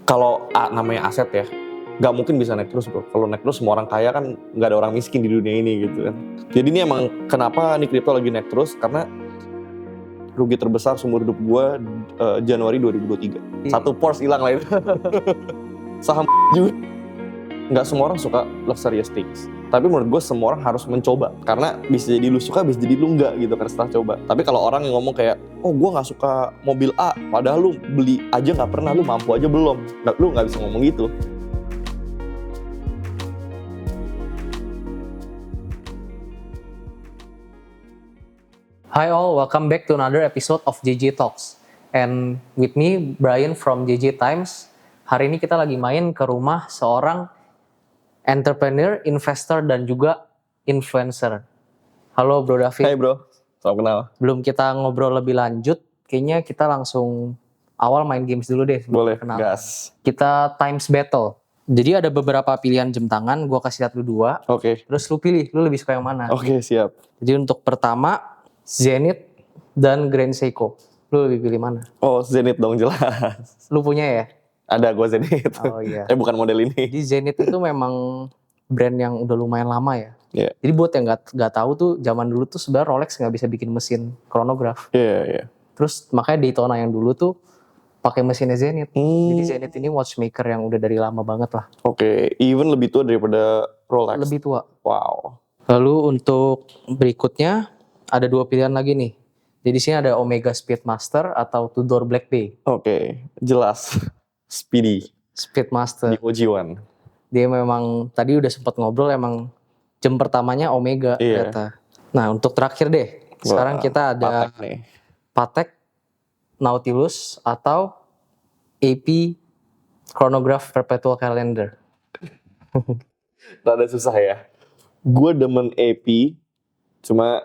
Kalau namanya aset ya, nggak mungkin bisa naik terus bro. Kalau naik terus semua orang kaya kan nggak ada orang miskin di dunia ini gitu kan. Jadi ini emang kenapa nih kripto lagi naik terus, karena rugi terbesar seumur hidup gue Januari 2023. Satu Porsche hilang lah itu. Saham juga. Nggak semua orang suka luxurious things. Tapi menurut gue semua orang harus mencoba. Karena bisa jadi lu suka, bisa jadi lu enggak gitu kan setelah coba. Tapi kalau orang yang ngomong kayak, oh gue gak suka mobil A, padahal lu beli aja gak pernah, lu mampu aja belum. Lu gak bisa ngomong gitu. Hi all, welcome back to another episode of JJ Talks. And with me, Brian from JJ Times. Hari ini kita lagi main ke rumah seorang entrepreneur, investor, dan juga influencer. Halo Bro David. Hai bro, salam kenal. Belum kita ngobrol lebih lanjut, kayaknya kita langsung awal main games dulu deh. Boleh, kenal. gas. Kita times battle. Jadi ada beberapa pilihan jam tangan, gue kasih lihat lu 2. Oke. Terus lu pilih, lu lebih suka yang mana? Oke, siap. Jadi untuk pertama, Zenith dan Grand Seiko. Lu lebih pilih mana? Oh, Zenith dong, jelas. Lu punya ya? Ada gue Zenith. Oh iya. Bukan model ini. Jadi Zenith itu memang brand yang udah lumayan lama ya. Iya. Jadi buat yang nggak tahu tuh, zaman dulu tuh sebenarnya Rolex nggak bisa bikin mesin chronograph. Iya. Terus makanya Daytona yang dulu tuh pakai mesinnya Zenith. Jadi Zenith ini watchmaker yang udah dari lama banget lah. Oke, even lebih tua daripada Rolex. Lebih tua. Wow. Lalu untuk berikutnya ada 2 pilihan lagi nih. Jadi di sini ada Omega Speedmaster atau Tudor Black Bay. Oke, jelas. Speedy. Speedmaster. Di OG1. Dia memang tadi udah sempat ngobrol, emang jam pertamanya Omega ternyata. Nah untuk terakhir deh, sekarang kita ada Patek nih. Patek, Nautilus atau AP Chronograph Perpetual Calendar. Rada susah ya. Gue demen AP, cuma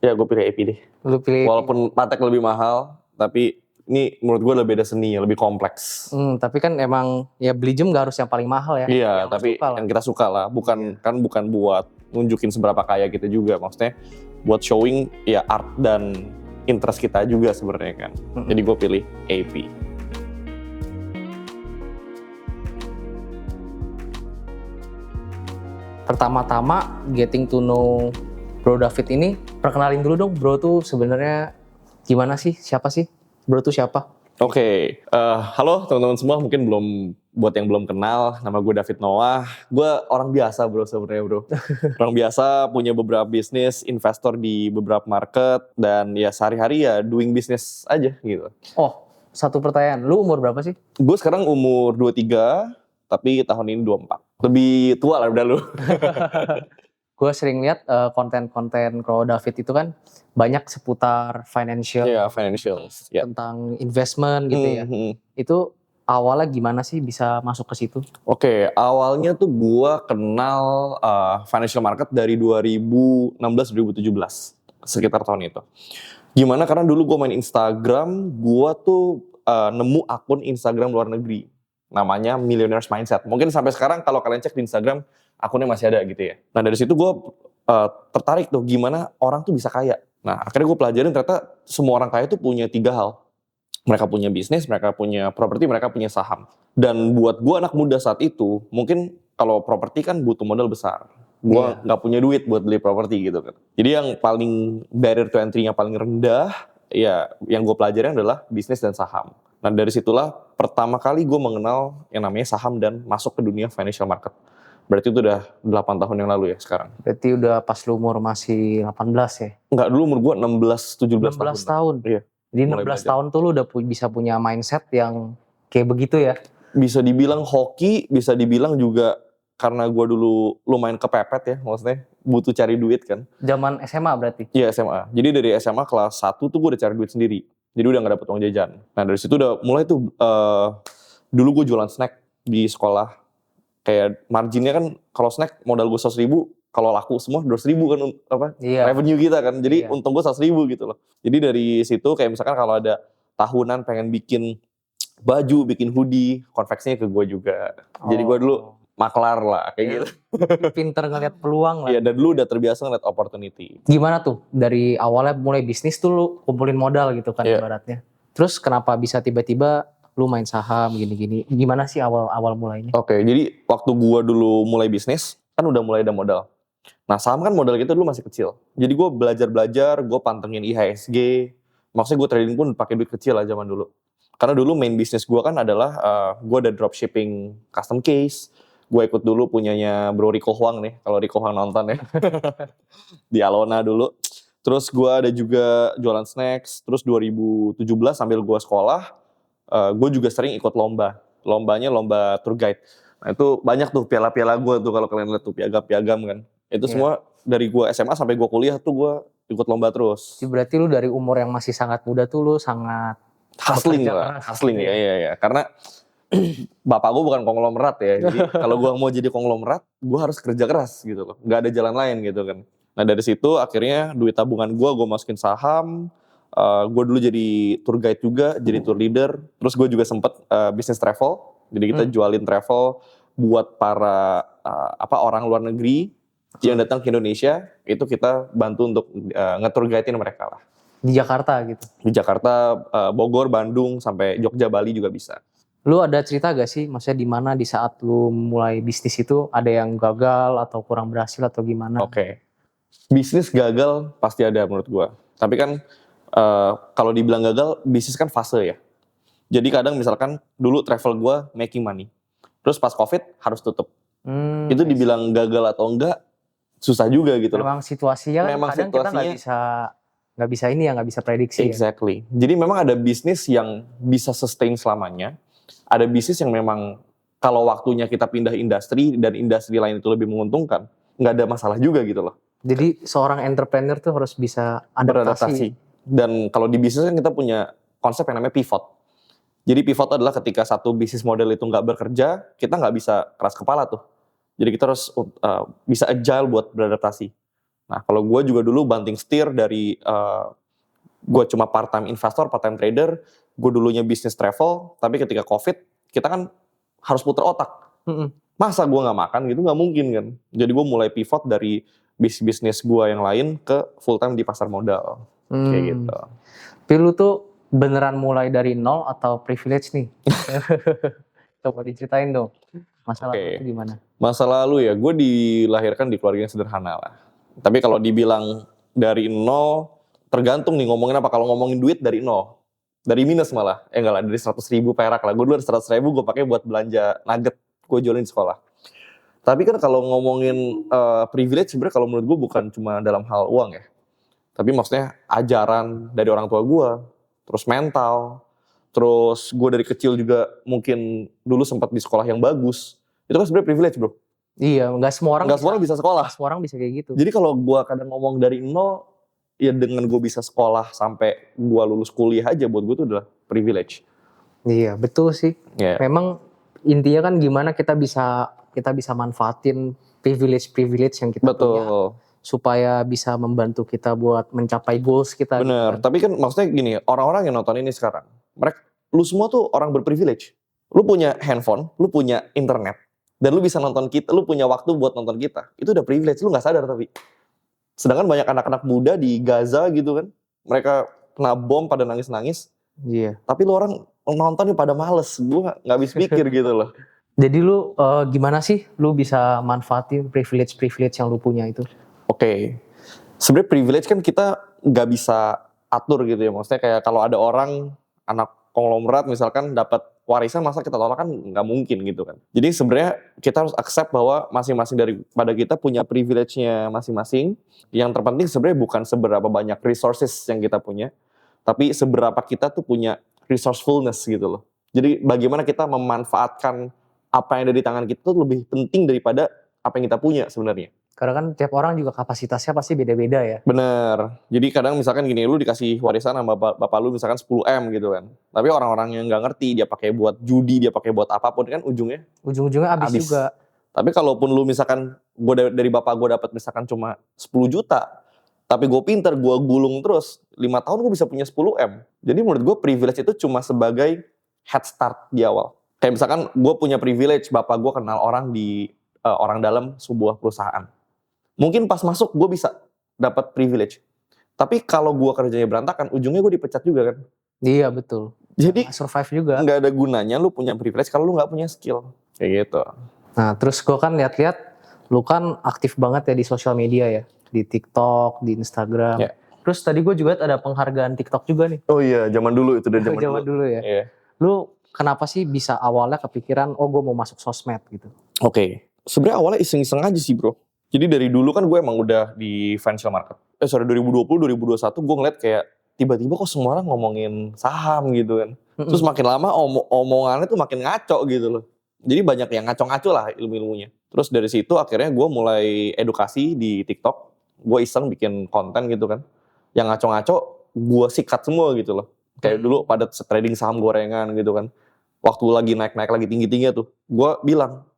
ya gue pilih AP deh. Lu pilih. Walaupun Patek lebih mahal, tapi ini menurut gue lebih beda seni, lebih kompleks. Tapi kan emang ya beli jam gak harus yang paling mahal ya. Iya, yang tapi yang kita suka lah. Bukan buat nunjukin seberapa kaya kita juga. Maksudnya buat showing ya art dan interest kita juga sebenarnya kan. Jadi gue pilih AP. Pertama-tama getting to know Bro David ini, perkenalin dulu dong Bro tuh sebenarnya gimana sih? Siapa sih? Bro tuh siapa? Oke, halo teman-teman semua, mungkin buat yang belum kenal, nama gue David Noah. Gue orang biasa bro sebenarnya bro. Orang biasa, punya beberapa bisnis, investor di beberapa market, dan ya sehari-hari ya doing business aja gitu. Oh, satu pertanyaan, lu umur berapa sih? Gue sekarang umur 23, tapi tahun ini 24. Lebih tua lah udah lu. Gue sering lihat konten-konten kalau David itu kan banyak seputar financial, financials. tentang investment gitu ya. Itu awalnya gimana sih bisa masuk ke situ? Oke, awalnya tuh gue kenal financial market dari 2016-2017, sekitar tahun itu. Gimana? Karena dulu gue main Instagram, gue tuh nemu akun Instagram luar negeri, namanya Millionaires Mindset. Mungkin sampai sekarang kalau kalian cek di Instagram, akunnya masih ada gitu ya. Nah dari situ gue tertarik tuh gimana orang tuh bisa kaya. Nah akhirnya gue pelajarin ternyata semua orang kaya tuh punya 3 hal. Mereka punya bisnis, mereka punya properti, mereka punya saham. Dan buat gue anak muda saat itu, mungkin kalau properti kan butuh modal besar. Gue gak punya duit buat beli properti gitu kan. Jadi yang paling barrier to entry-nya paling rendah, ya yang gue pelajarin adalah bisnis dan saham. Nah dari situlah pertama kali gue mengenal yang namanya saham dan masuk ke dunia financial market. Berarti itu udah 8 tahun yang lalu ya sekarang. Berarti udah pas lu umur masih 18 ya? Enggak, dulu umur gue 16-17 tahun. 16 tahun? Iya. Jadi 16 tahun tuh lu udah bisa punya mindset yang kayak begitu ya? Bisa dibilang hoki, bisa dibilang juga karena gue dulu lumayan kepepet ya, maksudnya butuh cari duit kan. Zaman SMA berarti? Iya SMA, jadi dari SMA kelas 1 tuh gue udah cari duit sendiri. Jadi udah gak dapet uang jajan. Nah dari situ udah mulai tuh, dulu gue jualan snack di sekolah. Kayak marginnya kan kalau snack modal gue 100.000, kalau laku semua 200.000 kan revenue kita kan. Jadi untung gue 100.000 gitu loh. Jadi dari situ kayak misalkan kalau ada tahunan pengen bikin baju, bikin hoodie, konveksinya ke gue juga. Jadi gue dulu maklar lah kayak gitu. Pinter ngeliat peluang lah. Iya, dan dulu udah terbiasa ngeliat opportunity. Gimana tuh dari awalnya mulai bisnis tuh lu kumpulin modal gitu kan ibaratnya. Terus kenapa bisa tiba-tiba lu main saham gini-gini. Gimana sih awal mulainya? Oke, jadi waktu gue dulu mulai bisnis, kan udah mulai ada modal. Nah saham kan modal kita dulu masih kecil. Jadi gue belajar, gue pantengin IHSG. Maksudnya gue trading pun pakai duit kecil lah zaman dulu. Karena dulu main bisnis gue kan adalah, gue ada dropshipping custom case. Gue ikut dulu punyanya Bro Rico Huang nih, kalau Rico Huang nonton ya. Di Alona dulu. Terus gue ada juga jualan snacks. Terus 2017 sambil gue sekolah, gue juga sering ikut lomba. Lombanya lomba tour guide. Nah itu banyak tuh piala-piala gue tuh kalau kalian lihat tuh piagam-piagam kan. Itu semua dari gue SMA sampai gue kuliah tuh gue ikut lomba terus. Jadi berarti lu dari umur yang masih sangat muda tuh lu sangat Hustling bekerja lah, keras hustling gitu ya. Karena bapak gue bukan konglomerat ya. Jadi kalau gue mau jadi konglomerat, gue harus kerja keras gitu loh. Gak ada jalan lain gitu kan. Nah dari situ akhirnya duit tabungan gue masukin saham. Gue dulu jadi tour guide juga, jadi tour leader. Terus gue juga sempet bisnis travel. Jadi kita jualin travel buat para orang luar negeri yang datang ke Indonesia. Itu kita bantu untuk nge-tour guide-in mereka lah. di Jakarta gitu. Di Jakarta, Bogor, Bandung, sampai Jogja, Bali juga bisa. Lu ada cerita gak sih, maksudnya di mana di saat lu mulai bisnis itu ada yang gagal atau kurang berhasil atau gimana? Oke. Bisnis gagal pasti ada menurut gua. Tapi kan kalau dibilang gagal, bisnis kan fase ya. Jadi kadang misalkan dulu travel gua making money. Terus pas Covid harus tutup. Itu dibilang gagal atau enggak susah juga gitu loh. Memang situasinya kan Memang kadang kita nggak bisa prediksi. Exactly. Jadi memang ada bisnis yang bisa sustain selamanya. Ada bisnis yang memang kalau waktunya kita pindah industri dan industri lain itu lebih menguntungkan, nggak ada masalah juga gitu loh. Jadi seorang entrepreneur tuh harus bisa Beradaptasi. Dan kalau di bisnis kan kita punya konsep yang namanya pivot. Jadi pivot adalah ketika satu bisnis model itu nggak bekerja, kita nggak bisa keras kepala tuh. Jadi kita harus bisa agile buat beradaptasi. Nah kalau gue juga dulu banting setir dari gue cuma part time investor, part time trader. Gue dulunya bisnis travel, tapi ketika Covid kita kan harus puter otak. Masa gue nggak makan gitu, nggak mungkin kan. Jadi gue mulai pivot dari bisnis gue yang lain ke full time di pasar modal. Kayak gitu. Tapi lu tuh beneran mulai dari nol atau privilege nih? Coba diceritain dong. Masalah itu gimana? Masa lalu ya, gue dilahirkan di keluarga yang sederhana lah. Tapi kalau dibilang dari nol, tergantung nih ngomongin apa. Kalau ngomongin duit dari nol. Dari minus malah. Enggak lah, dari 100.000 perak lah. Gue dulu 100.000 gue pakai buat belanja nugget. Gue jualin di sekolah. Tapi kan kalau ngomongin privilege sebenarnya kalau menurut gue bukan cuma dalam hal uang ya. Tapi maksudnya ajaran dari orang tua gue. Terus mental. Terus gue dari kecil juga mungkin dulu sempat di sekolah yang bagus. Itu kan sebenarnya privilege bro. Iya, nggak semua orang bisa sekolah. Semua orang bisa kayak gitu. Jadi kalau gue kadang ngomong dari nol, ya dengan gue bisa sekolah sampai gue lulus kuliah aja buat gue itu adalah privilege. Iya, betul sih. Yeah. Memang intinya kan gimana kita bisa manfaatin privilege yang kita punya supaya bisa membantu kita buat mencapai goals kita. Bener. Gitu kan. Tapi kan maksudnya gini, orang-orang yang nonton ini sekarang, lu semua tuh orang berprivilege. Lu punya handphone, lu punya internet, dan lu bisa nonton kita, lu punya waktu buat nonton kita. Itu udah privilege, lu gak sadar tapi. Sedangkan banyak anak-anak muda di Gaza gitu kan, mereka kena bom pada nangis-nangis. Iya. Tapi lu orang nonton pada males, gue gak habis pikir gitu loh. Jadi lu gimana sih lu bisa manfaatin privilege yang lu punya itu? Oke. Sebenarnya privilege kan kita gak bisa atur gitu ya. Maksudnya kayak kalau ada orang, anak konglomerat misalkan dapat warisan, masa kita tolak kan nggak mungkin gitu kan. Jadi sebenarnya kita harus accept bahwa masing-masing daripada kita punya privilege-nya masing-masing. Yang terpenting sebenarnya bukan seberapa banyak resources yang kita punya, tapi seberapa kita tuh punya resourcefulness gitu loh. Jadi bagaimana kita memanfaatkan apa yang ada di tangan kita tuh lebih penting daripada apa yang kita punya sebenarnya. Karena kan tiap orang juga kapasitasnya pasti beda-beda ya. Bener. Jadi kadang misalkan gini, lu dikasih warisan sama bapak lu misalkan 10M gitu kan. Tapi orang-orang yang gak ngerti, dia pakai buat judi, dia pakai buat apapun kan ujungnya habis juga. Tapi kalaupun lu misalkan dari bapak gue dapat misalkan cuma 10 juta, tapi gue pinter, gue gulung terus, 5 tahun gue bisa punya 10M. Jadi menurut gue privilege itu cuma sebagai head start di awal. Kayak misalkan gue punya privilege, bapak gue kenal orang di orang dalam sebuah perusahaan. Mungkin pas masuk gue bisa dapat privilege. Tapi kalau gue kerjanya berantakan, ujungnya gue dipecat juga kan. Iya betul. Jadi survive juga. nggak ada gunanya lu punya privilege kalau lu nggak punya skill. Kayak gitu. Nah terus gue kan lihat-lihat lu kan aktif banget ya di sosial media ya, di TikTok, di Instagram. Ya. Terus tadi gue juga ada penghargaan TikTok juga nih. Oh iya, zaman dulu itu dari zaman Zaman dulu. dulu ya. Iya. Lu kenapa sih bisa awalnya kepikiran oh gue mau masuk sosmed gitu? Oke. Sebenarnya awalnya iseng-iseng aja sih, Bro. Jadi dari dulu kan gue emang udah di financial market. 2020, 2021 gue ngeliat kayak tiba-tiba kok semua orang ngomongin saham gitu kan. Terus makin lama omongannya tuh makin ngaco gitu loh. Jadi banyak yang ngaco-ngaco lah ilmu-ilmunya. Terus dari situ akhirnya gue mulai edukasi di TikTok. Gue iseng bikin konten gitu kan. Yang ngaco-ngaco gue sikat semua gitu loh. Kayak dulu pada trading saham gorengan gitu kan. Waktu lagi naik-naik lagi tinggi-tinggi tuh. Gue bilang,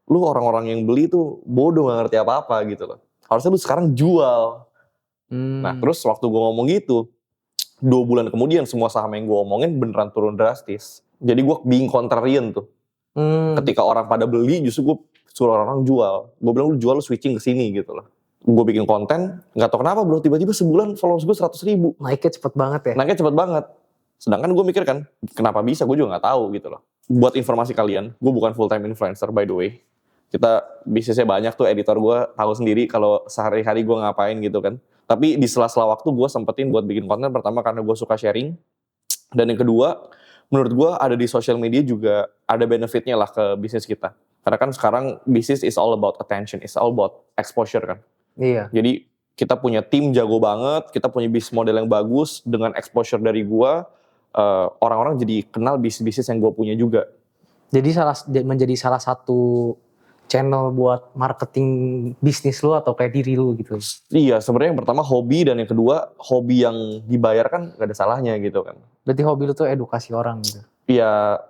lu orang-orang yang beli tuh bodoh gak ngerti apa-apa gitu loh. Harusnya lu sekarang jual. Nah terus waktu gue ngomong gitu, 2 bulan kemudian semua saham yang gue omongin beneran turun drastis. Jadi gue being contrarian tuh. Ketika orang pada beli justru gue suruh orang jual. Gue bilang lu jual, lu switching ke sini gitu loh. Gue bikin konten, gak tau kenapa bro, tiba-tiba sebulan followers gue 100.000. Naiknya cepet banget ya? Naiknya cepet banget. Sedangkan gue mikir kan, kenapa bisa, gue juga gak tahu gitu loh. Buat informasi kalian, gue bukan full time influencer by the way. Kita bisnisnya banyak tuh, editor gue tahu sendiri kalau sehari-hari gue ngapain gitu kan. Tapi di sela-sela waktu gue sempetin buat bikin konten, pertama karena gue suka sharing. Dan yang kedua, menurut gue ada di social media juga ada benefitnya lah ke bisnis kita. Karena kan sekarang bisnis is all about attention, is all about exposure kan. Iya. Jadi kita punya tim jago banget, kita punya bisnis model yang bagus, dengan exposure dari gue, orang-orang jadi kenal bisnis-bisnis yang gue punya juga. Jadi menjadi salah satu channel buat marketing bisnis lu atau kayak diri lu gitu? Iya, sebenarnya yang pertama hobi dan yang kedua hobi yang dibayar kan gak ada salahnya gitu kan. Berarti hobi lu tuh edukasi orang gitu? Iya,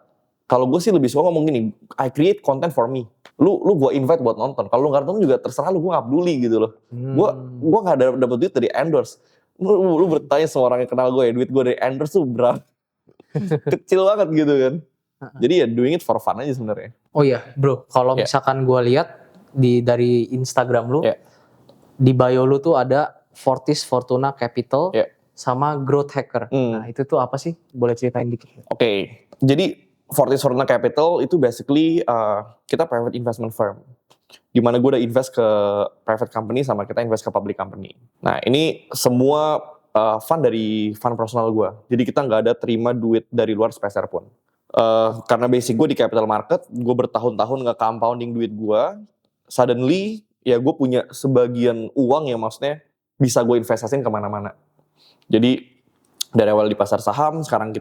kalau gue sih lebih suka ngomong gini, I create content for me. Lu gue invite buat nonton. Kalau lu nggak nonton juga terserah lu, gue nggak peduli gitu loh. Gue nggak dapet duit dari endorse. Lu bertanya sama orang yang kenal gue ya, duit gue dari endorse tuh berapa? Kecil banget gitu kan. Jadi ya doing it for fun aja sebenarnya. Oh iya bro, kalau misalkan gue lihat dari Instagram lu, di bio lu tuh ada Fortis Fortuna Capital sama Growth Hacker. Nah itu tuh apa sih? Boleh ceritain dikit? Oke, jadi Fortis Fortuna Capital itu basically kita private investment firm. Dimana gue udah invest ke private company sama kita invest ke public company. Nah ini semua fund dari fund personal gue. Jadi kita nggak ada terima duit dari luar sepeser pun. Karena basic gue di capital market, gue bertahun-tahun nge-compounding duit gue. Suddenly ya gue punya sebagian uang yang maksudnya bisa gue investasiin kemana-mana. Jadi dari awal di pasar saham, sekarang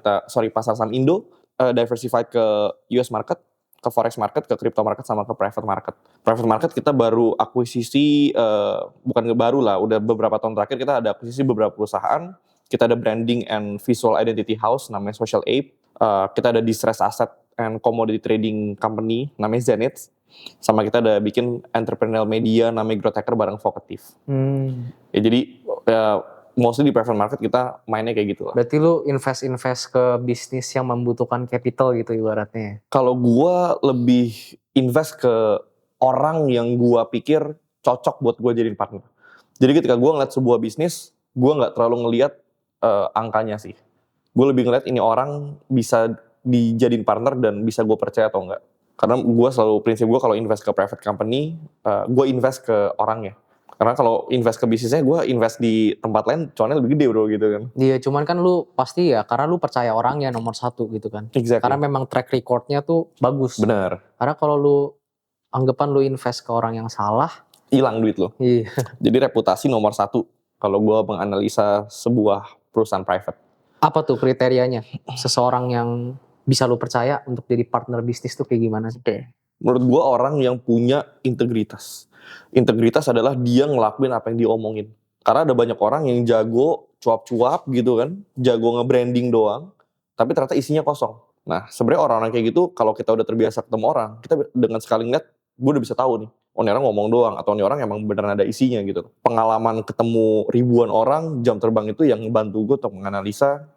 pasar saham Indo, diversified ke US market, ke forex market, ke crypto market, sama ke private market. Private market kita baru akuisisi, bukan baru lah, udah beberapa tahun terakhir kita ada akuisisi beberapa perusahaan. Kita ada branding and visual identity house namanya Social Ape. Kita ada distress asset and commodity trading company namanya Zenith. Sama kita ada bikin entrepreneurial media namanya Growth Hacker bareng Vocative. Ya, jadi mostly di private market kita mainnya kayak gitu lah. Berarti lu invest ke bisnis yang membutuhkan capital gitu ibaratnya? Kalau gua lebih invest ke orang yang gua pikir cocok buat gua jadiin partner. Jadi ketika gua ngeliat sebuah bisnis, gua nggak terlalu ngeliat angkanya sih. Gue lebih ngeliat ini orang bisa dijadiin partner dan bisa gue percaya atau enggak. Karena gue selalu, prinsip gue kalau invest ke private company, gue invest ke orangnya. Karena kalau invest ke bisnisnya, gue invest di tempat lain, cuannya lebih gede bro gitu kan. Iya, cuman kan lu pasti ya, karena lu percaya orangnya nomor satu gitu kan. Exactly. Karena memang track recordnya tuh bagus. Bener. Karena kalau lu, anggapan lu invest ke orang yang salah, hilang duit lo. Iya. Jadi reputasi nomor satu, kalau gue menganalisa sebuah perusahaan private. Apa tuh kriterianya? Seseorang yang bisa lu percaya untuk jadi partner bisnis tuh kayak gimana sih? Oke. Menurut gue orang yang punya integritas. Integritas adalah dia ngelakuin apa yang dia omongin. Karena ada banyak orang yang jago cuap-cuap gitu kan. Jago nge-branding doang. Tapi ternyata isinya kosong. Nah sebenarnya orang-orang kayak gitu kalau kita udah terbiasa ketemu orang. Kita dengan sekali ngeliat, gue udah bisa tahu nih. Oh ini orang ngomong doang. Atau ini orang emang beneran ada isinya gitu. Pengalaman ketemu ribuan orang, jam terbang itu yang bantu gue untuk menganalisa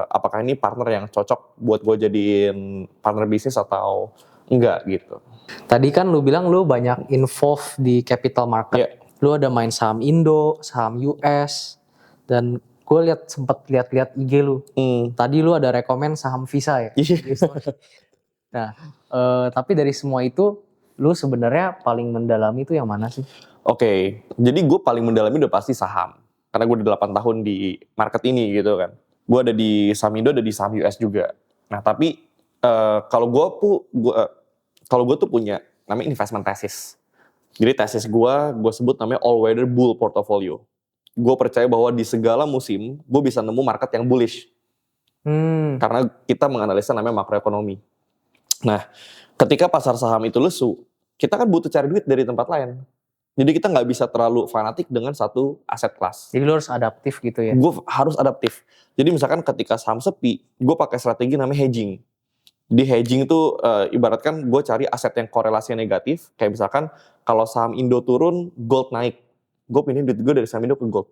apakah ini partner yang cocok buat gue jadiin partner bisnis atau enggak gitu. Tadi kan lu bilang lu banyak involved di capital market. Lu ada main saham Indo, saham US, dan gue sempat lihat IG lu. Tadi lu ada rekomen saham Visa ya. Nah, tapi dari semua itu, lu sebenarnya paling mendalami itu yang mana sih? Oke, jadi gue paling mendalami udah pasti saham. Karena gue udah 8 tahun di market ini gitu kan. Gue ada di saham Indo, ada di saham US juga. Nah tapi kalau gue tuh punya namanya investment thesis. Jadi tesis gue sebut namanya all weather bull portfolio. Gue percaya bahwa di segala musim gue bisa nemu market yang bullish. Karena kita menganalisa namanya makroekonomi. Nah, ketika pasar saham itu lesu, kita kan butuh cari duit dari tempat lain. Jadi kita nggak bisa terlalu fanatik dengan satu aset kelas. Jadi lu harus adaptif gitu ya? Gue harus adaptif. Jadi misalkan ketika saham sepi, gue pakai strategi namanya hedging. Di hedging itu ibaratkan gue cari aset yang korelasinya negatif. Kayak misalkan kalau saham Indo turun, gold naik. Gue pindahin duit gue dari saham Indo ke gold.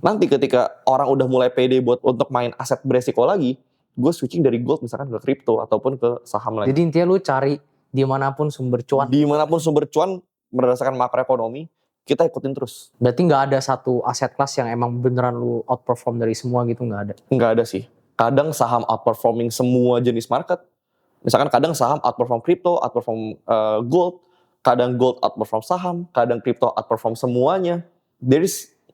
Nanti ketika orang udah mulai pede untuk main aset beresiko lagi, gue switching dari gold misalkan ke crypto ataupun ke saham lagi. Jadi intinya lu cari dimanapun sumber cuan. Dimanapun sumber cuan berdasarkan makroekonomi, kita ikutin terus. Berarti nggak ada satu aset kelas yang emang beneran lu outperform dari semua gitu, nggak ada? Nggak ada sih. Kadang saham outperforming semua jenis market. Misalkan kadang saham outperform crypto, outperform gold, kadang gold outperform saham, kadang crypto outperform semuanya.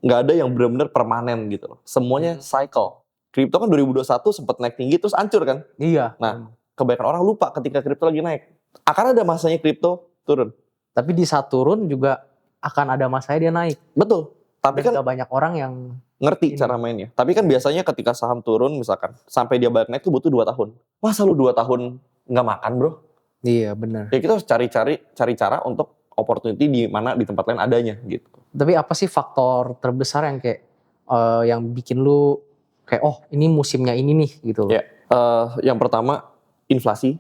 Nggak ada yang benar-benar permanen gitu loh. Semuanya cycle. Crypto kan 2021 sempat naik tinggi terus hancur kan? Iya. Nah, kebanyakan orang lupa ketika crypto lagi naik. Akan ada masanya crypto turun. Tapi di saat turun juga akan ada masanya dia naik. Betul. Tapi kan gak banyak orang yang ngerti cara mainnya. Tapi kan biasanya ketika saham turun misalkan sampai dia balik naik itu butuh 2 tahun. Masa lu 2 tahun nggak makan bro? Iya benar. Ya kita harus cari cara untuk opportunity di mana di tempat lain adanya gitu. Tapi apa sih faktor terbesar yang kayak yang bikin lu kayak oh ini musimnya ini nih gitu? Ya, yang pertama inflasi,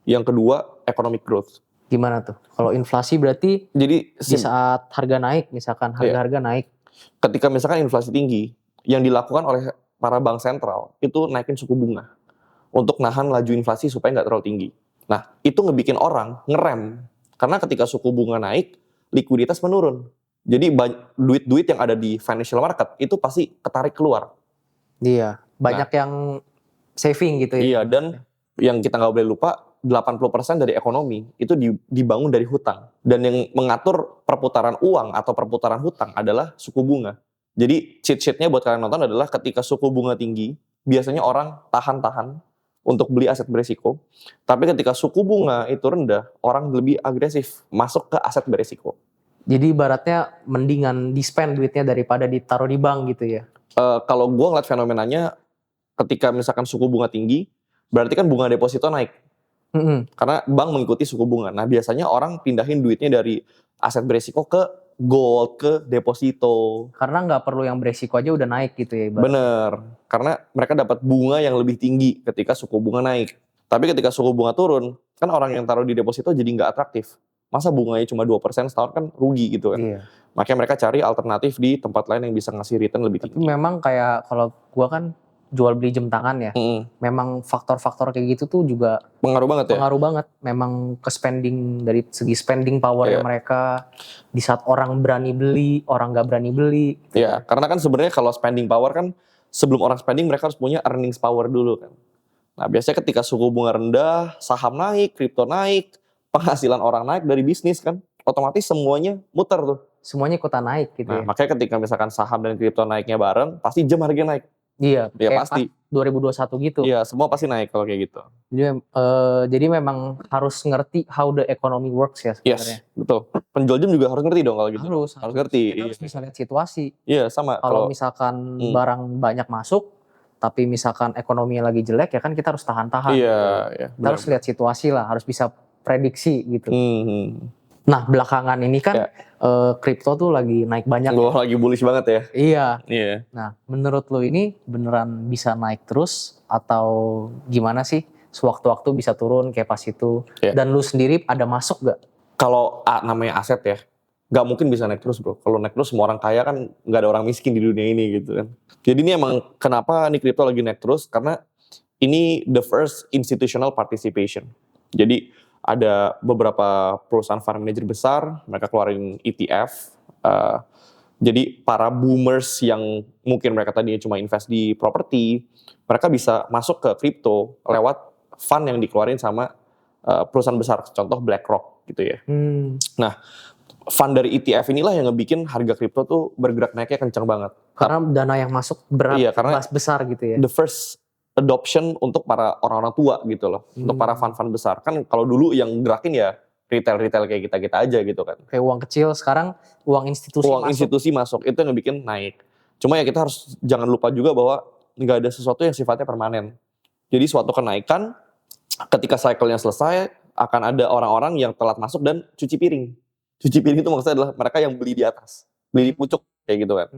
yang kedua economic growth. Gimana tuh? Kalau inflasi berarti jadi di saat harga naik misalkan harga-harga naik. Ketika misalkan inflasi tinggi, yang dilakukan oleh para bank sentral itu naikin suku bunga untuk nahan laju inflasi supaya nggak terlalu tinggi. Nah itu ngebikin orang ngerem karena ketika suku bunga naik, likuiditas menurun. Jadi duit-duit yang ada di financial market itu pasti ketarik keluar. Iya, banyak yang saving gitu ya. Iya, dan yang kita nggak boleh lupa 80% dari ekonomi itu dibangun dari hutang. Dan yang mengatur perputaran uang atau perputaran hutang adalah suku bunga. Jadi cheat sheet-nya buat kalian nonton adalah ketika suku bunga tinggi, biasanya orang tahan-tahan untuk beli aset beresiko. Tapi ketika suku bunga itu rendah, orang lebih agresif masuk ke aset beresiko. Jadi ibaratnya mendingan di-spend duitnya daripada ditaruh di bank gitu ya? Kalau gue ngeliat fenomenanya, ketika misalkan suku bunga tinggi, berarti kan bunga deposito naik. Karena bank mengikuti suku bunga. Nah biasanya orang pindahin duitnya dari aset beresiko ke gold, ke deposito. Karena nggak perlu yang beresiko aja udah naik gitu ya ibaratnya. Bener, karena mereka dapat bunga yang lebih tinggi ketika suku bunga naik. Tapi ketika suku bunga turun, kan orang yang taruh di deposito jadi nggak atraktif. Masa bunganya cuma 2% setahun kan rugi gitu kan. Iya. Makanya mereka cari alternatif di tempat lain yang bisa ngasih return lebih tinggi. Tapi memang kayak kalau gua kan jual beli jam tangan ya. Memang faktor-faktor kayak gitu tuh juga pengaruh banget ya. Pengaruh banget. Memang ke spending dari segi spending powernya mereka. Di saat orang berani beli, orang nggak berani beli. Iya, karena kan sebenarnya kalau spending power kan sebelum orang spending mereka harus punya earnings power dulu kan. Nah biasanya ketika suku bunga rendah, saham naik, kripto naik, penghasilan orang naik dari bisnis kan, otomatis semuanya muter tuh. Semuanya ikutan naik gitu ya. Makanya ketika misalkan saham dan kripto naiknya bareng, pasti jam harga naik. Iya, ya pasti. 2021 gitu. Iya, semua pasti naik kalau kayak gitu. Jadi memang harus ngerti how the economy works ya sebenarnya. Yes, betul. Penjual jam juga harus ngerti dong kalau gitu. Harus ngerti. Harus bisa lihat situasi. Iya, sama. Kalau misalkan barang banyak masuk, tapi misalkan ekonominya lagi jelek ya kan kita harus tahan-tahan. Iya, gitu. iya. Kita harus lihat situasi lah, harus bisa prediksi gitu. Nah belakangan ini kan kripto tuh lagi naik banyak. Lagi bullish banget ya. Iya. Nah menurut lo ini beneran bisa naik terus atau gimana sih? Sewaktu-waktu bisa turun kayak pas itu. Dan lu sendiri ada masuk gak? Kalau namanya aset ya, gak mungkin bisa naik terus bro. Kalau naik terus semua orang kaya kan gak ada orang miskin di dunia ini gitu kan. Jadi ini emang kenapa nih kripto lagi naik terus, karena ini the first institutional participation. Jadi ada beberapa perusahaan fund manager besar, mereka keluarin ETF, Jadi para boomers yang mungkin mereka tadinya cuma invest di properti, mereka bisa masuk ke crypto lewat fund yang dikeluarin sama perusahaan besar, contoh BlackRock gitu ya. Nah, fund dari ETF inilah yang ngebikin harga kripto tuh bergerak naiknya kencang banget. Karena dana yang masuk berat, Iya, karena besar gitu ya. the first adoption untuk para orang-orang tua gitu loh, untuk para fund-fund besar. Kan kalau dulu yang gerakin ya retail kayak kita aja gitu kan. Kayak uang kecil, sekarang uang institusi Uang masuk. institusi masuk, itu yang bikin naik. Cuma ya kita harus jangan lupa juga bahwa nggak ada sesuatu yang sifatnya permanen. Jadi suatu kenaikan, ketika cycle-nya selesai, akan ada orang-orang yang telat masuk dan cuci piring. Cuci piring itu maksudnya adalah mereka yang beli di atas, beli di pucuk, kayak gitu kan.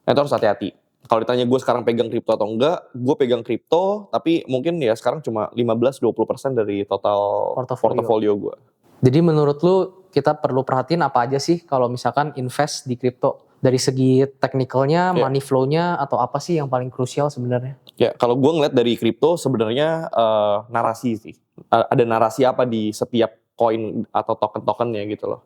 Nah, itu harus hati-hati. Kalau ditanya gue sekarang pegang kripto atau enggak, gue pegang kripto, tapi mungkin ya sekarang cuma 15-20% dari total portofolio gue. Jadi menurut lu kita perlu perhatiin apa aja sih kalau misalkan invest di kripto? Dari segi teknikalnya, money flow-nya, atau apa sih yang paling krusial sebenarnya? Ya, kalau gue ngeliat dari kripto sebenarnya narasi sih. Ada narasi apa di setiap koin atau token-tokennya gitu loh.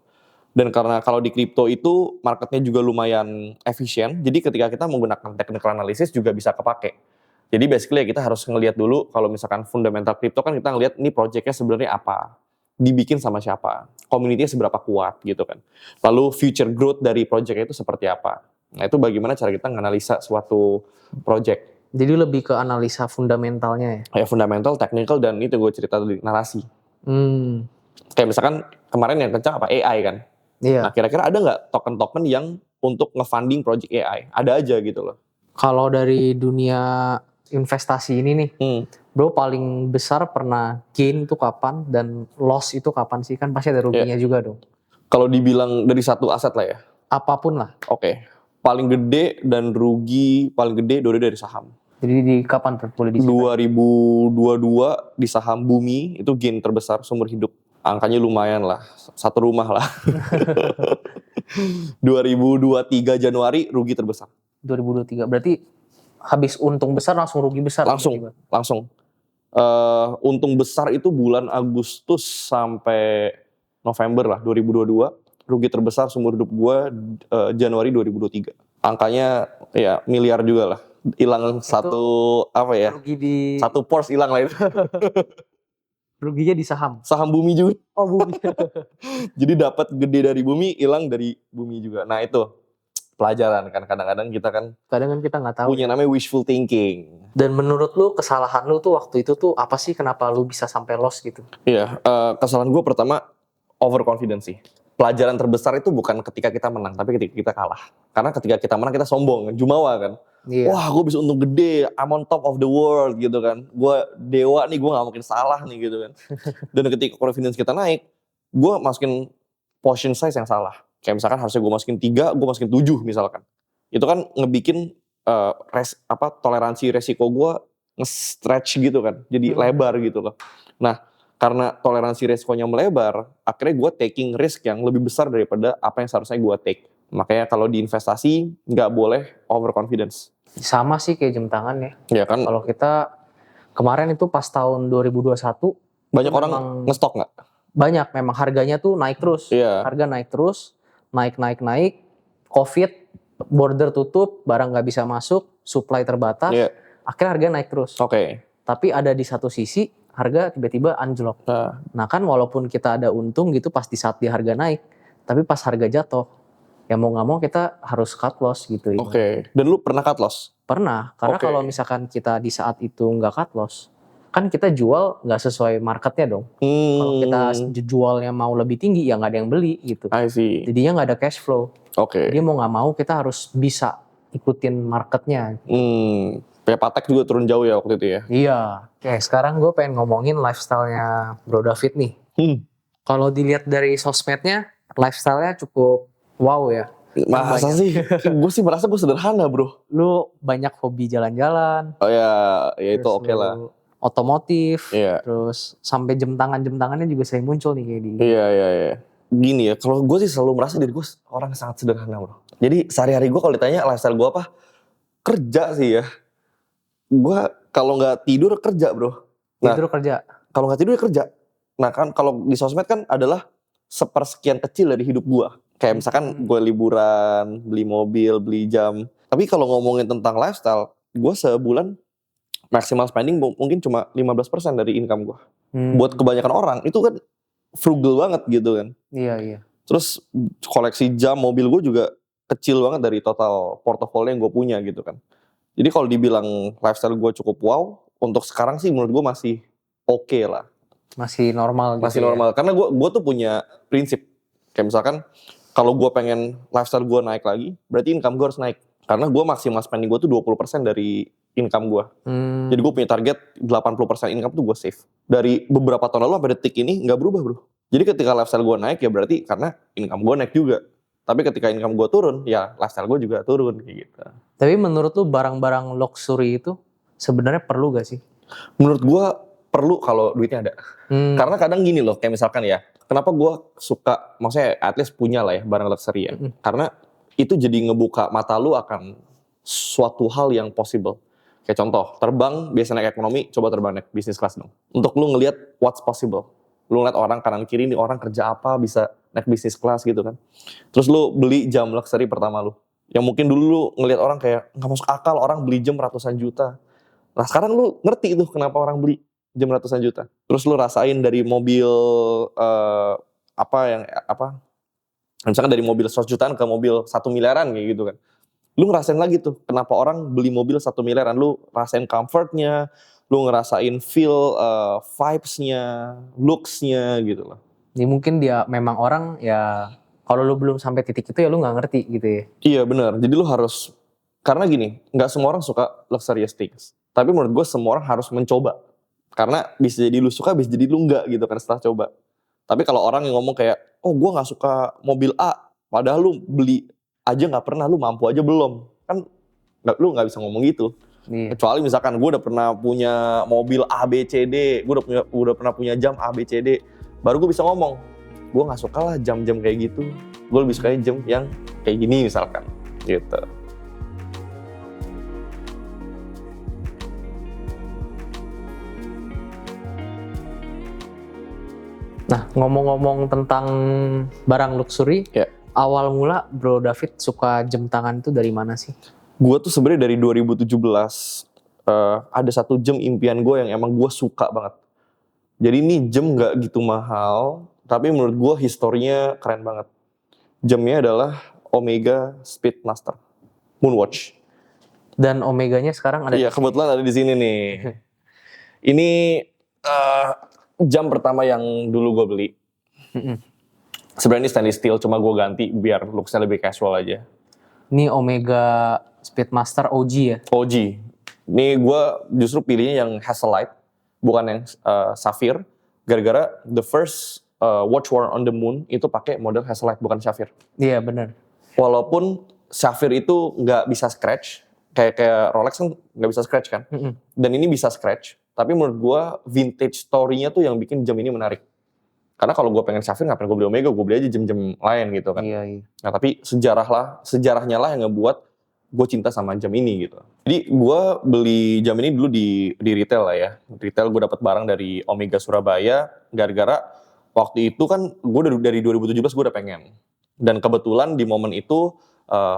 Dan karena kalau di kripto itu marketnya juga lumayan efisien, jadi ketika kita menggunakan technical analysis juga bisa kepake. Jadi basically ya kita harus ngelihat dulu kalau misalkan fundamental kripto kan kita ngelihat ini projectnya sebenarnya apa, dibikin sama siapa, community-nya seberapa kuat gitu kan. Lalu future growth dari project itu seperti apa. Nah itu bagaimana cara kita menganalisa suatu project. Jadi lebih ke analisa fundamentalnya ya? Kayak fundamental, technical, dan itu gue cerita tadi, narasi. Kayak misalkan kemarin yang kencang apa, AI kan. Iya. Nah kira-kira ada nggak token-token yang untuk nge-funding project AI? Ada aja gitu loh. Kalau dari dunia investasi ini nih, bro paling besar pernah gain itu kapan dan loss itu kapan sih? Kan pasti ada ruginya juga dong. Kalau dibilang dari satu aset lah ya? Apapun lah. Oke. Paling gede dan rugi paling gede dua-dua dari saham. Jadi di kapan boleh di 2022 di saham Bumi itu gain terbesar seumur hidup. Angkanya lumayan lah, satu rumah lah. 2023 Januari rugi terbesar. 2023, berarti habis untung besar langsung rugi besar? Langsung. Untung besar itu bulan Agustus sampai November lah 2022. Rugi terbesar seumur hidup gue Januari 2023. Angkanya ya miliar juga lah. Hilang satu apa ya? Satu Porsche hilang lah itu. Ruginya di saham. Saham Bumi juga. Oh, Bumi. Jadi dapat gede dari Bumi, hilang dari Bumi juga. Nah itu pelajaran kan, kadang-kadang kita nggak tahu. Punya namanya wishful thinking. Dan menurut lu kesalahan lu tuh waktu itu tuh apa sih, kenapa lu bisa sampai loss gitu? Iya, kesalahan gue pertama overconfidence sih. Pelajaran terbesar itu bukan ketika kita menang, tapi ketika kita kalah. Karena ketika kita menang kita sombong, jumawa kan. Iya. Wah, gue bisa untung gede, I'm on top of the world gitu kan. Gue dewa nih, gue gak mungkin salah nih gitu kan. Dan ketika confidence kita naik, gue masukin portion size yang salah. Kayak misalkan harusnya gue masukin 3, gue masukin 7 misalkan. Itu kan ngebikin toleransi resiko gue nge-stretch gitu kan. Jadi lebar gitu loh. Nah, karena toleransi resikonya melebar, akhirnya gue taking risk yang lebih besar daripada apa yang seharusnya gue take. Makanya kalau di investasi nggak boleh overconfidence. Sama sih kayak jam tangan ya. Iya kan. Kalau kita kemarin itu pas tahun 2021 banyak orang ngestok nggak? Banyak, memang harganya tuh naik terus. Iya. Harga naik terus, naik. Covid, border tutup, barang nggak bisa masuk, supply terbatas. Iya. Akhirnya harga naik terus. Oke. Tapi ada di satu sisi harga tiba-tiba anjlok. Nah kan walaupun kita ada untung gitu pas di saat di harga naik, tapi pas harga jatuh, ya mau nggak mau kita harus cut loss gitu. Oke. Dan lu pernah cut loss? Pernah, karena kalau misalkan kita di saat itu nggak cut loss, kan kita jual nggak sesuai marketnya dong. Kalau kita jualnya mau lebih tinggi, ya nggak ada yang beli gitu. I see. Jadinya nggak ada cash flow. Oke. Jadi mau nggak mau kita harus bisa ikutin marketnya. Kayak Patek juga turun jauh ya waktu itu ya? Iya. Oke, sekarang gue pengen ngomongin lifestyle-nya Bro David nih. Kalau dilihat dari sosmednya, lifestyle-nya cukup wow ya. Masa sih? Gue sih merasa gue sederhana bro. Lu banyak hobi jalan-jalan. Oh ya itu oke lah. Otomotif. Iya. Terus sampai jam tangannya juga sering muncul nih kayak di. Iya. Gini ya, kalau gue sih selalu merasa diri gue orang sangat sederhana bro. Jadi sehari-hari gue kalau ditanya lifestyle gue apa? Kerja sih ya. Gue kalau nggak tidur kerja bro. Tidur kerja. Kalau nggak tidur kerja. Nah kan kalau di sosmed kan adalah sepersekian kecil dari hidup gue. Kayak misalkan gue liburan, beli mobil, beli jam. Tapi kalau ngomongin tentang lifestyle, gue sebulan maximal spending mungkin cuma 15% dari income gue. Buat kebanyakan orang itu kan frugal banget gitu kan. Iya. Terus koleksi jam mobil gue juga kecil banget dari total portofolio yang gue punya gitu kan. Jadi kalau dibilang lifestyle gue cukup wow, untuk sekarang sih menurut gue masih oke lah. Masih normal gitu. Masih normal. Karena gue tuh punya prinsip. Kayak misalkan kalau gue pengen lifestyle gue naik lagi, berarti income gue harus naik. Karena gue maksimal spending gue tuh 20% dari income gue. Jadi gue punya target 80% income tuh gue save. Dari beberapa tahun lalu sampai detik ini gak berubah bro. Jadi ketika lifestyle gue naik ya berarti karena income gue naik juga. Tapi ketika income gue turun ya lifestyle gue juga turun kayak gitu. Tapi menurut lu barang-barang luxury itu sebenarnya perlu gak sih? Menurut gue perlu kalau duitnya ada. Karena kadang gini loh, kayak misalkan ya, kenapa gue suka, maksudnya at least punya lah ya barang luxury ya. Karena itu jadi ngebuka mata lu akan suatu hal yang possible. Kayak contoh, terbang biasa naik ekonomi, coba terbang naik business class dong. Untuk lu ngelihat what's possible. Lu ngeliat orang kanan kiri, ini orang kerja apa bisa naik business class gitu kan. Terus lu beli jam luxury pertama lu. Yang mungkin dulu lu ngelihat orang kayak gak masuk akal orang beli jam ratusan juta. Nah sekarang lu ngerti tuh kenapa orang beli jam ratusan juta. Terus lu rasain dari mobil misalkan dari mobil 100 jutaan ke mobil 1 miliaran kayak gitu kan. Lu ngerasain lagi tuh kenapa orang beli mobil 1 miliaran. Lu rasain comfortnya, lu ngerasain feel vibes-nya, looks-nya gitu loh. Jadi mungkin dia memang orang ya kalau lu belum sampai titik itu ya lu gak ngerti gitu ya. Iya benar. Jadi lu harus, karena gini, gak semua orang suka luxurious things. Tapi menurut gue semua orang harus mencoba. Karena bisa jadi lu suka, bisa jadi lu enggak gitu kan setelah coba. Tapi kalau orang yang ngomong kayak, oh gue gak suka mobil A, padahal lu beli aja gak pernah, lu mampu aja belum. Kan lu gak bisa ngomong gitu. Iya. Kecuali misalkan gue udah pernah punya mobil A, B, C, D, gue udah pernah punya jam A, B, C, D, baru gue bisa ngomong, gue gak suka lah jam-jam kayak gitu. Gue lebih suka jam yang kayak gini misalkan, gitu. Nah, ngomong-ngomong tentang barang luxury, awal mula Bro David suka jam tangan itu dari mana sih? Gue tuh sebenarnya dari 2017 ada satu jam impian gue yang emang gue suka banget. Jadi ini jam nggak gitu mahal, tapi menurut gue historinya keren banget. Jamnya adalah Omega Speedmaster Moonwatch. Dan Omeganya sekarang ada. Iya, kebetulan ada di sini nih. Ini jam pertama yang dulu gue beli. Sebenarnya ini stainless steel, cuma gue ganti biar looks-nya lebih casual aja. Ini Omega Speedmaster OG ya? OG. Ini gue justru pilihnya yang Hasselite, bukan yang Sapphire. Gara-gara the first watch worn on the moon itu pakai model Hasselite, bukan Sapphire. Iya benar. Walaupun Sapphire itu nggak bisa scratch, kayak Rolex kan nggak bisa scratch kan. Dan ini bisa scratch. Tapi menurut gue vintage story-nya tuh yang bikin jam ini menarik. Karena kalau gue pengen Sapphire ngapain gue beli Omega, gue beli aja jam-jam lain gitu kan. Iya. Nah tapi sejarahnya lah yang ngebuat gue cinta sama jam ini gitu. Jadi gue beli jam ini dulu di retail lah ya. Retail gue dapat barang dari Omega Surabaya. Gara-gara waktu itu kan gue dari 2017 gue udah pengen. Dan kebetulan di momen itu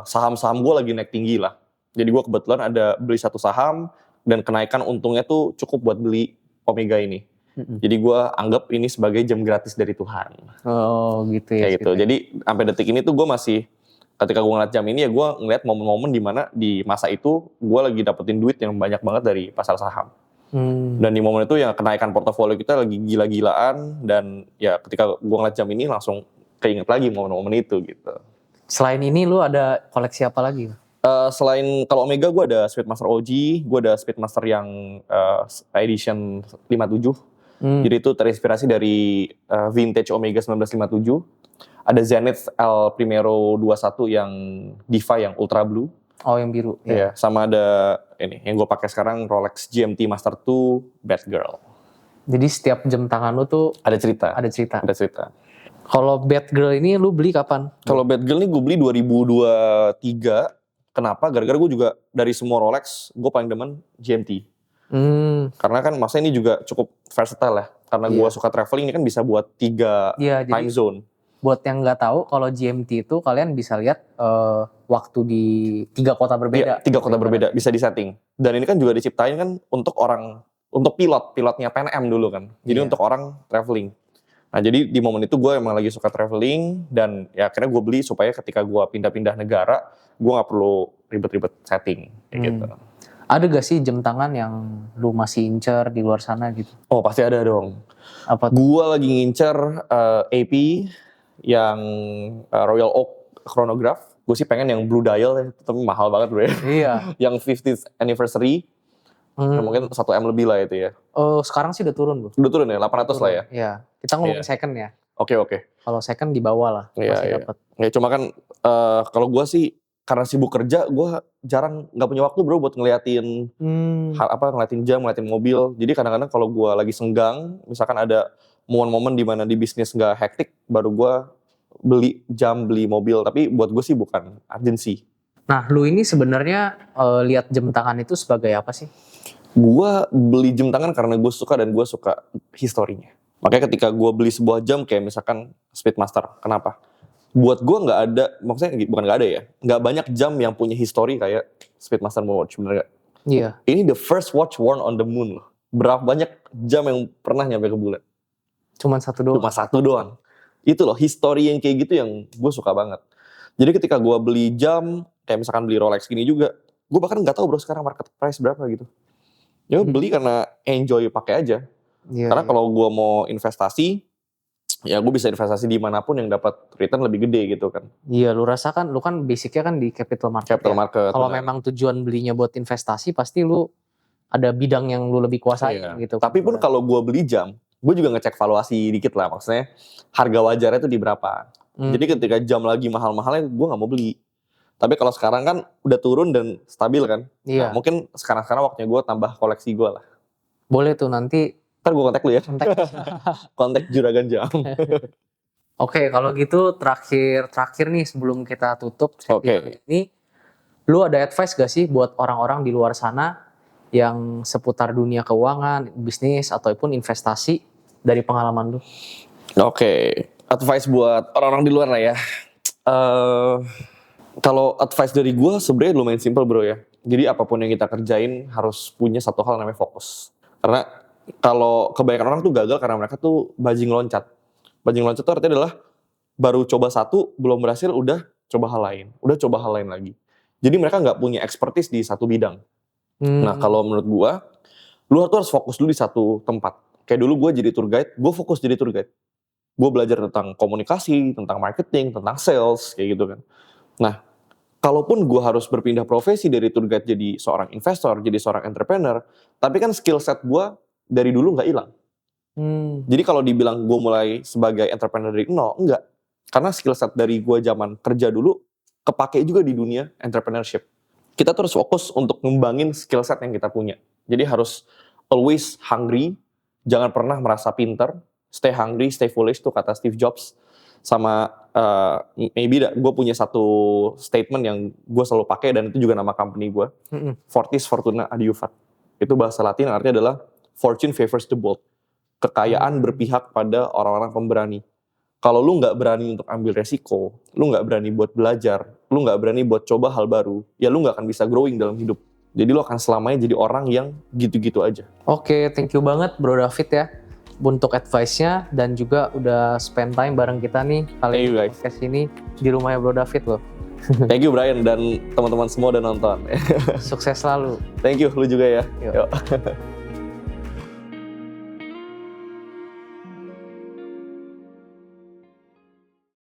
saham-saham gue lagi naik tinggi lah. Jadi gue kebetulan ada beli satu saham dan kenaikan untungnya tuh cukup buat beli Omega ini. Jadi gue anggap ini sebagai jam gratis dari Tuhan. Oh gitu ya. Kayak gitu. Jadi sampai detik ini tuh gue masih, ketika gue ngeliat jam ini ya gue ngeliat momen-momen dimana di masa itu gue lagi dapetin duit yang banyak banget dari pasar saham. Dan di momen itu yang kenaikan portofolio kita lagi gila-gilaan. Dan ya ketika gue ngeliat jam ini langsung keinget lagi momen-momen itu gitu. Selain ini lu ada koleksi apa lagi? Selain kalau Omega gue ada Speedmaster OG, gue ada Speedmaster yang edition 57. Jadi itu terinspirasi dari vintage Omega 1957. Ada Zenith El Primero 21 yang Diva yang Ultra Blue. Oh yang biru. Iya, sama ada ini yang gue pakai sekarang Rolex GMT Master 2 Bad Girl. Jadi setiap jam tangan lu tuh ada cerita. Ada cerita. Ada cerita. Kalau Bad Girl ini lu beli kapan? Kalau Bad Girl ini gue beli 2023. Kenapa? Gara-gara gue juga dari semua Rolex gue paling demen GMT. Karena kan maksudnya ini juga cukup versatile ya. Karena gue suka traveling, ini kan bisa buat 3 time zone. buat yang nggak tahu, kalau GMT itu kalian bisa lihat waktu di 3 kota berbeda. Iya, 3 kota berbeda bisa disetting. Dan ini kan juga diciptain kan untuk pilotnya PNM dulu kan. Jadi Iya. untuk orang traveling. Nah jadi di momen itu gue emang lagi suka traveling dan ya akhirnya gue beli supaya ketika gue pindah-pindah negara, gue nggak perlu ribet-ribet setting kayak gitu. Ada gak sih jam tangan yang lu masih incer di luar sana gitu? Oh pasti ada dong. Apa tuh? Gue lagi ngincer AP yang Royal Oak chronograph. Gue sih pengen yang blue dial ya, tapi mahal banget bro ya. Iya. Yang 50th anniversary, mungkin 1 M lebih lah itu ya. Oh, sekarang sih udah turun, Bro. Udah turun ya, 800 lah ya. Iya. Kita ngomongin Iya. second ya. Oke. Kalau second di bawah lah, Iya, masih iya. dapat. Ya cuma kan kalau gue sih karena sibuk kerja, gue jarang nggak punya waktu bro buat ngeliatin ngeliatin jam, ngeliatin mobil. Jadi kadang-kadang kalau gue lagi senggang, misalkan ada momen-momen di mana di bisnis nggak hektik, baru gue beli jam, beli mobil. Tapi buat gue sih bukan urgency. Nah, lu ini sebenarnya lihat jam tangan itu sebagai apa sih? Gue beli jam tangan karena gue suka dan gue suka historinya. Makanya ketika gue beli sebuah jam kayak misalkan Speedmaster, kenapa? Buat gue nggak ada, maksudnya bukan nggak ada ya, nggak banyak jam yang punya histori kayak Speedmaster Watch, bener nggak? Iya. Ini the first watch worn on the moon loh. Berapa banyak jam yang pernah nyampe ke bulan? Cuman satu doang. Cuma 1 doang. Itu loh, histori yang kayak gitu yang gue suka banget. Jadi ketika gue beli jam, kayak misalkan beli Rolex gini juga, gue bahkan nggak tahu bro sekarang market price berapa gitu. Ya beli karena enjoy pakai aja. Iya, Karena kalau gue mau investasi, ya gue bisa investasi dimanapun yang dapat return lebih gede gitu kan. Iya, lu rasakan, lu kan basicnya kan di capital market. Capital market. Kalau benar. memang tujuan belinya buat investasi, pasti lu ada bidang yang lu lebih kuasai Iya. gitu. Tapi pun kalau gue beli jam, gue juga ngecek valuasi dikit lah. Maksudnya harga wajarnya itu di berapa. Jadi ketika jam lagi mahal-mahalnya, gue gak mau beli. Tapi kalau sekarang kan udah turun dan stabil kan. Iya. Nah, mungkin sekarang waktunya gue tambah koleksi gue lah. Boleh tuh nanti Ntar gue kontak lu ya. kontak. Kontak juragan jam. Oke, kalau gitu terakhir nih sebelum kita tutup sesi Oke. kali ini, lu ada advice gak sih buat orang-orang di luar sana yang seputar dunia keuangan, bisnis ataupun investasi dari pengalaman lu? Oke. Advice buat orang-orang di luar lah ya. Kalau advice dari gue sebenarnya lumayan simple bro ya. Jadi apapun yang kita kerjain harus punya satu hal namanya fokus. Karena kalau kebanyakan orang tuh gagal karena mereka tuh bajing loncat. Bajing loncat itu artinya adalah baru coba satu, belum berhasil, udah coba hal lain. Udah coba hal lain lagi. Jadi mereka nggak punya expertise di satu bidang. Nah kalau menurut gue, lu harus fokus dulu di satu tempat. Kayak dulu gue jadi tour guide, gue fokus jadi tour guide. Gue belajar tentang komunikasi, tentang marketing, tentang sales, kayak gitu kan. Nah, kalaupun gue harus berpindah profesi dari tour guide jadi seorang investor, jadi seorang entrepreneur, tapi kan skill set gue dari dulu nggak hilang. Jadi kalau dibilang gue mulai sebagai entrepreneur dari nol, enggak. Karena skill set dari gue zaman kerja dulu, kepake juga di dunia entrepreneurship. Kita terus fokus untuk ngembangin skill set yang kita punya. Jadi harus always hungry, jangan pernah merasa pinter, stay hungry, stay foolish, tuh kata Steve Jobs. Sama maybe gue punya satu statement yang gue selalu pakai dan itu juga nama company gue. Fortis Fortuna Adiuvat. Itu bahasa Latin artinya adalah fortune favors the bold. Kekayaan berpihak pada orang-orang pemberani. Kalau lu nggak berani untuk ambil resiko, lu nggak berani buat belajar, lu nggak berani buat coba hal baru, ya lu nggak akan bisa growing dalam hidup. Jadi lu akan selamanya jadi orang yang gitu-gitu aja. Oke, thank you banget Bro David ya untuk advice-nya dan juga udah spend time bareng kita nih kali Thank you, ini guys. podcast ini di rumahnya Bro David loh. Thank you Brian dan teman-teman semua udah nonton. Sukses selalu. Thank you, lu juga ya. Yuk. Yuk.